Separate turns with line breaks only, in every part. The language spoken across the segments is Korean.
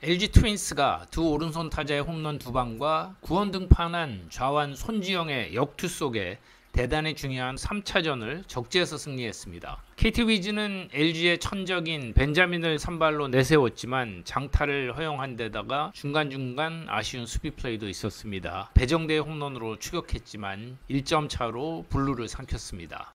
LG 트윈스가 두 오른손 타자의 홈런 2방과 구원 등판한 좌완 손지영의 역투 속에 대단히 중요한 3차전을 적지에서 승리했습니다. KT 위즈는 LG의 천적인 벤자민을 선발로 내세웠지만 장타를 허용한 데다가 중간중간 아쉬운 수비 플레이도 있었습니다. 배정대의 홈런으로 추격했지만 1점 차로 블루를 삼켰습니다.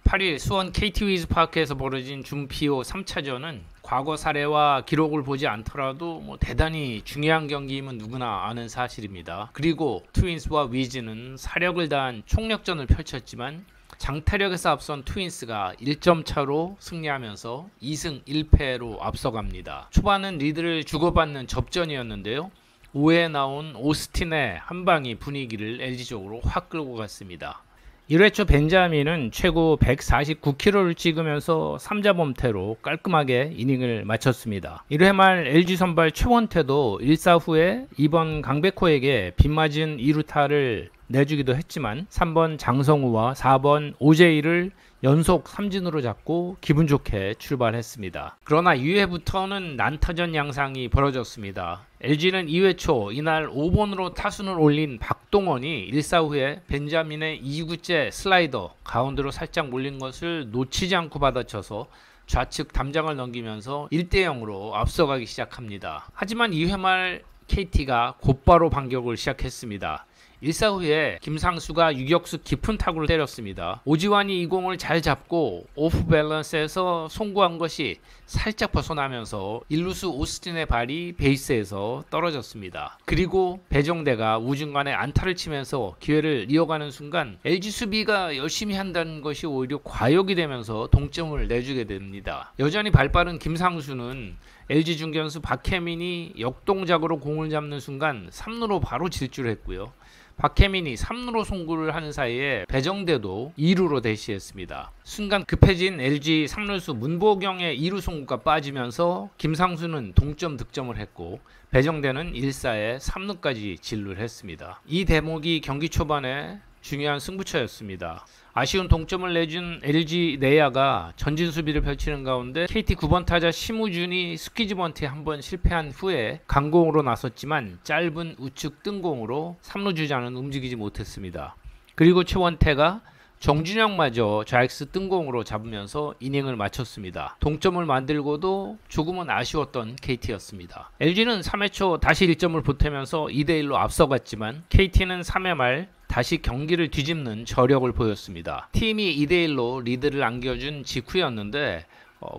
8일 수원 KT 위즈 파크에서 벌어진 준피오 3차전은 과거 사례와 기록을 보지 않더라도 대단히 중요한 경기임은 누구나 아는 사실입니다. 그리고 트윈스와 위즈는 사력을 다한 총력전을 펼쳤지만 장타력에서 앞선 트윈스가 1점 차로 승리하면서 2승 1패로 앞서갑니다. 초반은 리드를 주고받는 접전이었는데요. 5회에 나온 오스틴의 한방이 분위기를 LG 쪽으로 확 끌고 갔습니다. 1회 초 벤자민은 최고 149km를 찍으면서 3자 범퇴로 깔끔하게 이닝을 마쳤습니다. 1회 말 LG 선발 최원태도 1사 후에 2번 강백호에게 빗맞은 2루타를 내주기도 했지만 3번 장성우와 4번 오제이를 연속 삼진으로 잡고 기분 좋게 출발했습니다. 그러나 2회부터는 난타전 양상이 벌어졌습니다. LG는 2회 초 이날 5번으로 타순을 올린 박동원이 1사 후에 벤자민의 2구째 슬라이더 가운데로 살짝 몰린 것을 놓치지 않고 받아쳐서 좌측 담장을 넘기면서 1대0으로 앞서가기 시작합니다. 하지만 2회 말 KT가 곧바로 반격을 시작했습니다. 1사 후에 김상수가 유격수 깊은 타구를 때렸습니다. 오지환이 이 공을 잘 잡고 오프 밸런스에서 송구한 것이 살짝 벗어나면서 1루수 오스틴의 발이 베이스에서 떨어졌습니다. 그리고 배정대가 우중간에 안타를 치면서 기회를 이어가는 순간 LG 수비가 열심히 한다는 것이 오히려 과욕이 되면서 동점을 내주게 됩니다. 여전히 발빠른 김상수는 LG 중견수 박혜민이 역동작으로 공을 잡는 순간 3루로 바로 질주했고요. 박혜민이 3루로 송구를 하는 사이에 배정대도 2루로 대시했습니다. 순간 급해진 LG 3루수 문보경의 2루 송구가 빠지면서 김상수는 동점 득점을 했고 배정대는 1사에 3루까지 진루를 했습니다. 이 대목이 경기 초반에 중요한 승부처였습니다. 아쉬운 동점을 내준 LG 내야가 전진 수비를 펼치는 가운데 KT 9번 타자 심우준이 스퀴즈 번트에 한번 실패한 후에 강공으로 나섰지만 짧은 우측 뜬공으로 3루 주자는 움직이지 못했습니다. 그리고 최원태가 정준영마저 좌익수 뜬공으로 잡으면서 이닝을 마쳤습니다. 동점을 만들고도 조금은 아쉬웠던 KT였습니다. LG는 3회 초 다시 1점을 보태면서 2대1로 앞서갔지만 KT는 3회 말 다시 경기를 뒤집는 저력을 보였습니다. 팀이 2대1로 리드를 안겨준 직후였는데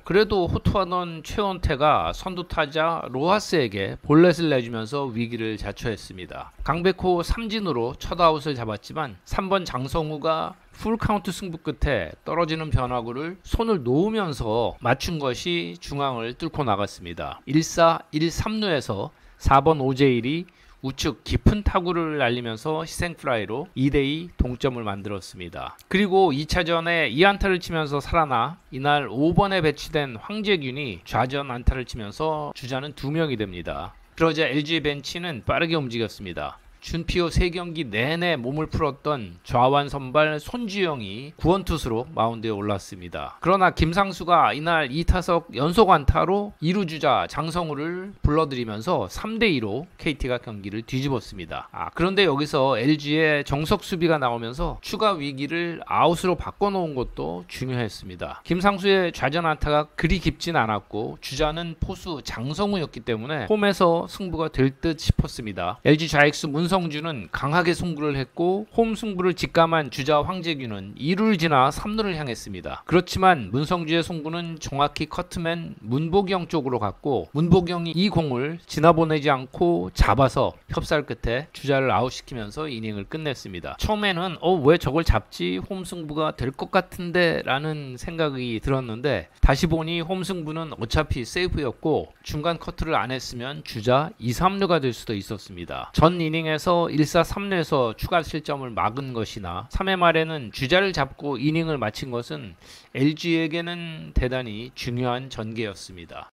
그래도 호투하던 최원태가 선두타자 로하스에게 볼넷을 내주면서 위기를 자초했습니다. 강백호 삼진으로 첫 아웃을 잡았지만 3번 장성우가 풀카운트 승부 끝에 떨어지는 변화구를 손을 놓으면서 맞춘 것이 중앙을 뚫고 나갔습니다. 1사 1-3루에서 4번 오제일이 우측 깊은 타구를 날리면서 희생플라이로 2대2 동점을 만들었습니다. 그리고 2차전에 2안타를 치면서 살아나 이날 5번에 배치된 황재균이 좌전 안타를 치면서 주자는 2명이 됩니다. 그러자 LG 벤치는 빠르게 움직였습니다. 준피오 3경기 내내 몸을 풀었던 좌완 선발 손지영이 구원투수로 마운드에 올랐습니다. 그러나 김상수가 이날 2타석 연속 안타로 2루 주자 장성우를 불러들이면서 3대2로 KT가 경기를 뒤집었습니다. 그런데 여기서 LG의 정석 수비가 나오면서 추가 위기를 아웃으로 바꿔놓은 것도 중요했습니다. 김상수의 좌전 안타가 그리 깊진 않았고 주자는 포수 장성우였기 때문에 홈에서 승부가 될 듯 싶었습니다. LG 좌익수 문성주는 강하게 송구를 했고 홈 승부를 직감한 주자 황재균은 2루를 지나 3루를 향했습니다. 그렇지만 문성주의 송구는 정확히 커트맨 문보경 쪽으로 갔고 문보경이 이 공을 지나보내지 않고 잡아서 협살 끝에 주자를 아웃시키면서 이닝을 끝냈습니다. 처음에는 왜 저걸 잡지? 홈 승부가 될 것 같은데 라는 생각이 들었는데 다시 보니 홈 승부는 어차피 세이브였고 중간 커트를 안 했으면 주자 2-3루가 될 수도 있었습니다. 전 이닝에서 1사 3루에서 추가 실점을 막은 것이나 3회 말에는 주자를 잡고 이닝을 마친 것은 LG에게는 대단히 중요한 전개였습니다.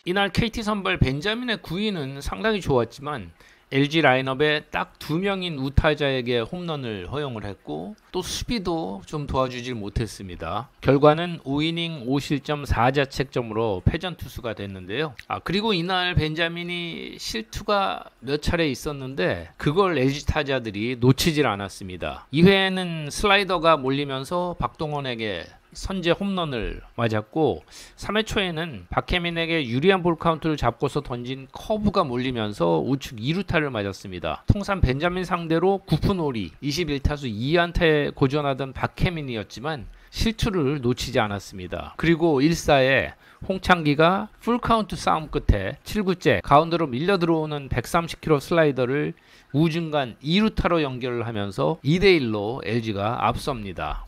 이날 KT 선발 벤자민의 구위는 상당히 좋았지만 LG 라인업에 딱 2명인 우타자에게 홈런을 허용을 했고 또 수비도 좀 도와주질 못했습니다. 결과는 5이닝 5실점 4자책점으로 패전 투수가 됐는데요. 그리고 이날 벤자민이 실투가 몇 차례 있었는데 그걸 LG 타자들이 놓치질 않았습니다. 2회에는 슬라이더가 몰리면서 박동원에게 선제 홈런을 맞았고 3회 초에는 박혜민에게 유리한 볼 카운트를 잡고서 던진 커브가 몰리면서 우측 2루타를 맞았습니다. 통산 벤자민 상대로 9푼 5리 21타수 2안타에 고전하던 박혜민이었지만 실투를 놓치지 않았습니다. 그리고 1사에 홍창기가 풀카운트 싸움 끝에 7구째 가운데로 밀려 들어오는 130km 슬라이더를 우중간 2루타로 연결을 하면서 2대1로 LG가 앞섭니다.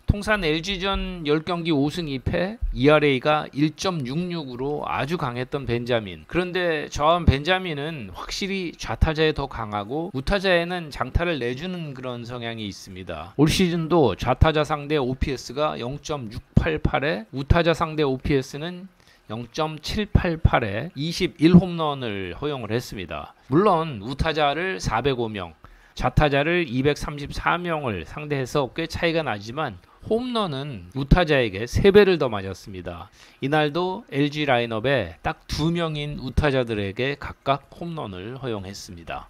통산 LG전 10경기 5승 2패, ERA가 1.66으로 아주 강했던 벤자민. 그런데 저한 벤자민은 확실히 좌타자에 더 강하고 우타자에는 장타를 내주는 그런 성향이 있습니다. 올 시즌도 좌타자 상대 OPS가 0.688에 우타자 상대 OPS는 0.788에 21홈런을 허용을 했습니다. 물론 우타자를 405명, 좌타자를 234명을 상대해서 꽤 차이가 나지만 홈런은 우타자에게 3배를 더 맞았습니다. 이날도 LG 라인업에 딱 2명인 우타자들에게 각각 홈런을 허용했습니다.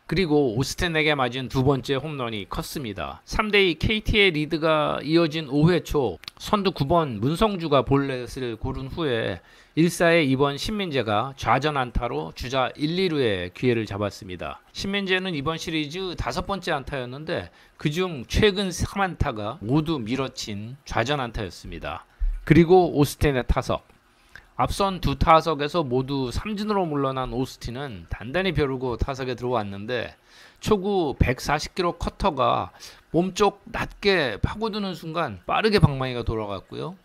그리고 오스틴에게 맞은 두 번째 홈런이 컸습니다. 3대2 KT의 리드가 이어진 5회 초 선두 9번 문성주가 볼넷을 고른 후에 1사에 2번 신민재가 좌전 안타로 주자 1, 2루의 기회를 잡았습니다. 신민재는 이번 시리즈 5번째 안타였는데 그중 최근 3안타가 모두 밀어친 좌전 안타였습니다. 그리고 오스틴의 타석. 앞선 두 타석에서 모두 삼진으로 물러난 오스틴은 단단히 벼르고 타석에 들어왔는데 초구 140km 커터가 몸쪽 낮게 파고드는 순간 빠르게 방망이가 돌아갔고요.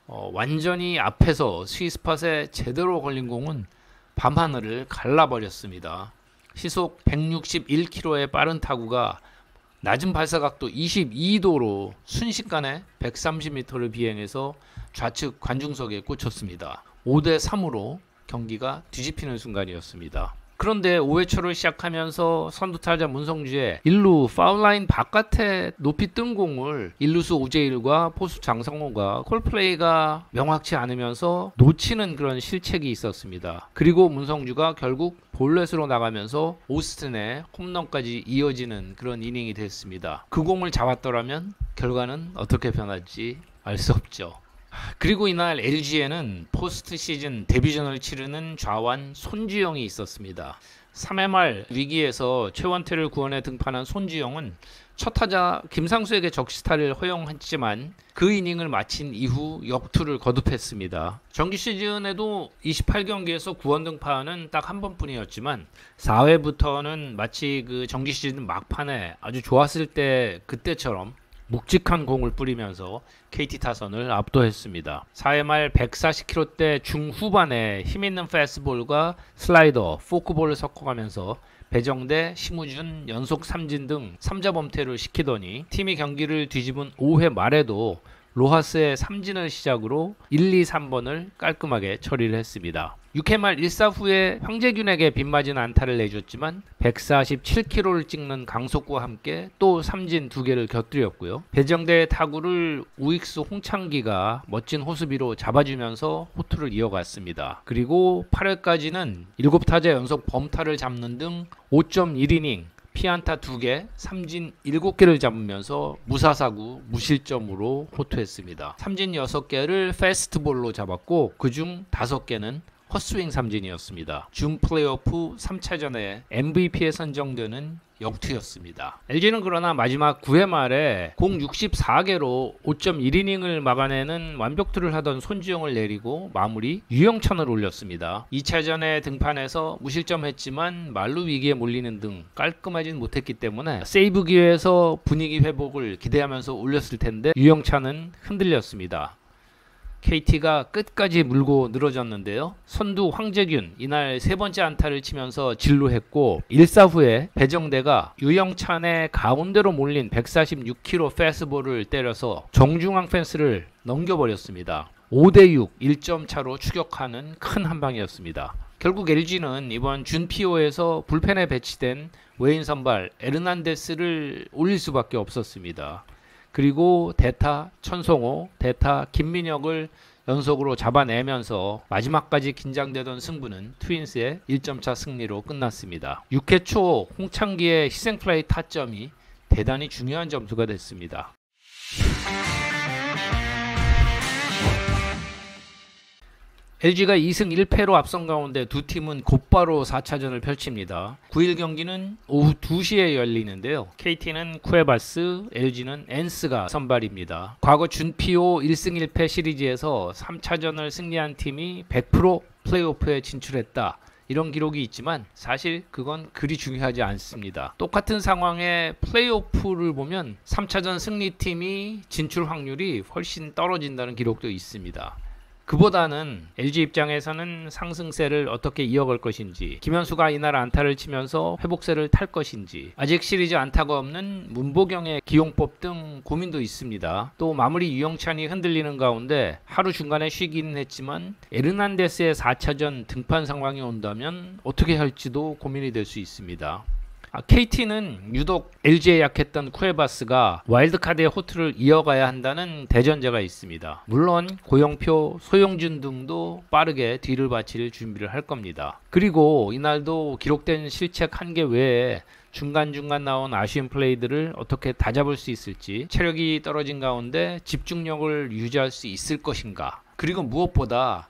완전히 앞에서 스윗스팟에 제대로 걸린 공은 밤하늘을 갈라버렸습니다. 시속 161km의 빠른 타구가 낮은 발사각도 22도로 순식간에 130m를 비행해서 좌측 관중석에 꽂혔습니다. 5대3으로 경기가 뒤집히는 순간이었습니다. 그런데 5회 초를 시작하면서 선두타자 문성주의 1루 파울라인 바깥에 높이 뜬 공을 1루수 오재일과 포수 장성호가 콜플레이가 명확치 않으면서 놓치는 그런 실책이 있었습니다. 그리고 문성주가 결국 볼넷으로 나가면서 오스틴의 홈런까지 이어지는 그런 이닝이 됐습니다. 그 공을 잡았더라면 결과는 어떻게 변할지 알 수 없죠. 그리고 이날 LG에는 포스트 시즌 데뷔전을 치르는 좌완 손주영이 있었습니다. 3회 말 위기에서 최원태를 구원해 등판한 손주영은 첫 타자 김상수에게 적시타를 허용했지만 그 이닝을 마친 이후 역투를 거듭했습니다. 정규 시즌에도 28경기에서 구원 등판은 딱 한 번뿐이었지만 4회부터는 마치 그 정규 시즌 막판에 아주 좋았을 때 그때처럼 묵직한 공을 뿌리면서 KT 타선을 압도했습니다. 4회 말 140km대 중후반에 힘있는 패스트볼과 슬라이더, 포크볼을 섞어가면서 배정대, 심우준 연속 삼진 등 3자 범퇴를 시키더니 팀이 경기를 뒤집은 5회 말에도 로하스의 삼진을 시작으로 1, 2, 3번을 깔끔하게 처리를 했습니다. 6회 말 1사 후에 황재균에게 빗맞은 안타를 내줬지만 147km를 찍는 강속구와 함께 또 삼진 2개를 곁들였고요. 배정대의 타구를 우익수 홍창기가 멋진 호수비로 잡아주면서 호투를 이어갔습니다. 그리고 8회까지는 7타자 연속 범타를 잡는 등 5.1이닝 피안타 2개, 삼진 7개를 잡으면서 무사사구, 무실점으로 호투했습니다. 삼진 6개를 패스트볼로 잡았고 그중 5개는 헛스윙 삼진이었습니다. 준 플레이오프 3차전에 MVP에 선정되는 역투였습니다. LG는 그러나 마지막 9회 말에 공 64개로 5.1이닝을 막아내는 완벽투를 하던 손주영을 내리고 마무리 유영찬을 올렸습니다. 2차전에 등판해서 무실점했지만 만루 위기에 몰리는 등 깔끔하진 못했기 때문에 세이브 기회에서 분위기 회복을 기대하면서 올렸을 텐데 유영찬은 흔들렸습니다. KT가 끝까지 물고 늘어졌는데요. 선두 황재균 이날 세 번째 안타를 치면서 진루했고 1사 후에 배정대가 유영찬의 가운데로 몰린 146km 패스트볼을 때려서 정중앙 펜스를 넘겨버렸습니다. 5대6 1점 차로 추격하는 큰 한방이었습니다. 결국 LG는 이번 준피오에서 불펜에 배치된 외인 선발 에르난데스를 올릴 수밖에 없었습니다. 그리고 대타 천성호, 대타 김민혁을 연속으로 잡아내면서 마지막까지 긴장되던 승부는 트윈스의 1점차 승리로 끝났습니다. 6회 초 홍창기의 희생플라이 타점이 대단히 중요한 점수가 됐습니다. LG가 2승 1패로 앞선 가운데 두 팀은 곧바로 4차전을 펼칩니다. 9일 경기는 오후 2시에 열리는데요. KT는 쿠에바스, LG는 엔스가 선발입니다. 과거 준피오 1승 1패 시리즈에서 3차전을 승리한 팀이 100% 플레이오프에 진출했다. 이런 기록이 있지만 사실 그건 그리 중요하지 않습니다. 똑같은 상황에 플레이오프를 보면 3차전 승리팀이 진출 확률이 훨씬 떨어진다는 기록도 있습니다. 그보다는 LG 입장에서는 상승세를 어떻게 이어갈 것인지, 김현수가 이날 안타를 치면서 회복세를 탈 것인지, 아직 시리즈 안타가 없는 문보경의 기용법 등 고민도 있습니다. 또 마무리 유영찬이 흔들리는 가운데 하루 중간에 쉬기는 했지만 에르난데스의 4차전 등판 상황이 온다면 어떻게 할지도 고민이 될 수 있습니다. KT는 유독 LG에 약했던 쿠에바스가 와일드카드의 호투를 이어가야 한다는 대전제가 있습니다. 물론 고영표, 소용준 등도 빠르게 뒤를 바칠 준비를 할 겁니다. 그리고 이날도 기록된 실책 1개 외에 중간중간 나온 아쉬운 플레이들을 어떻게 다잡을 수 있을지, 체력이 떨어진 가운데 집중력을 유지할 수 있을 것인가, 그리고 무엇보다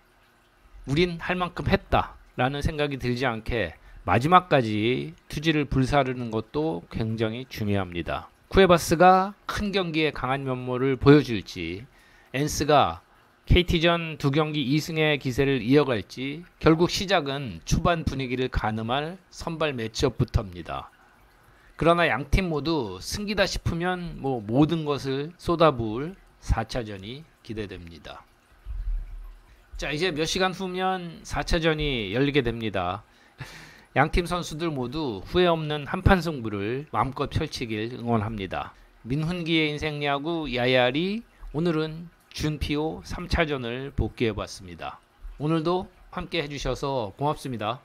우린 할 만큼 했다 라는 생각이 들지 않게 마지막까지 투지를 불사르는 것도 굉장히 중요합니다. 쿠에바스가 큰 경기에 강한 면모를 보여줄지, 엔스가 KT전 2경기 2승의 기세를 이어갈지, 결국 시작은 초반 분위기를 가늠할 선발 매치업부터입니다. 그러나 양팀 모두 승기다 싶으면 모든 것을 쏟아부을 4차전이 기대됩니다. 자, 이제 몇 시간 후면 4차전이 열리게 됩니다. 양팀 선수들 모두 후회 없는 한판 승부를 마음껏 펼치길 응원합니다. 민훈기의 인생 야구 야야리, 오늘은 준피오 3차전을 복귀해봤습니다. 오늘도 함께 해주셔서 고맙습니다.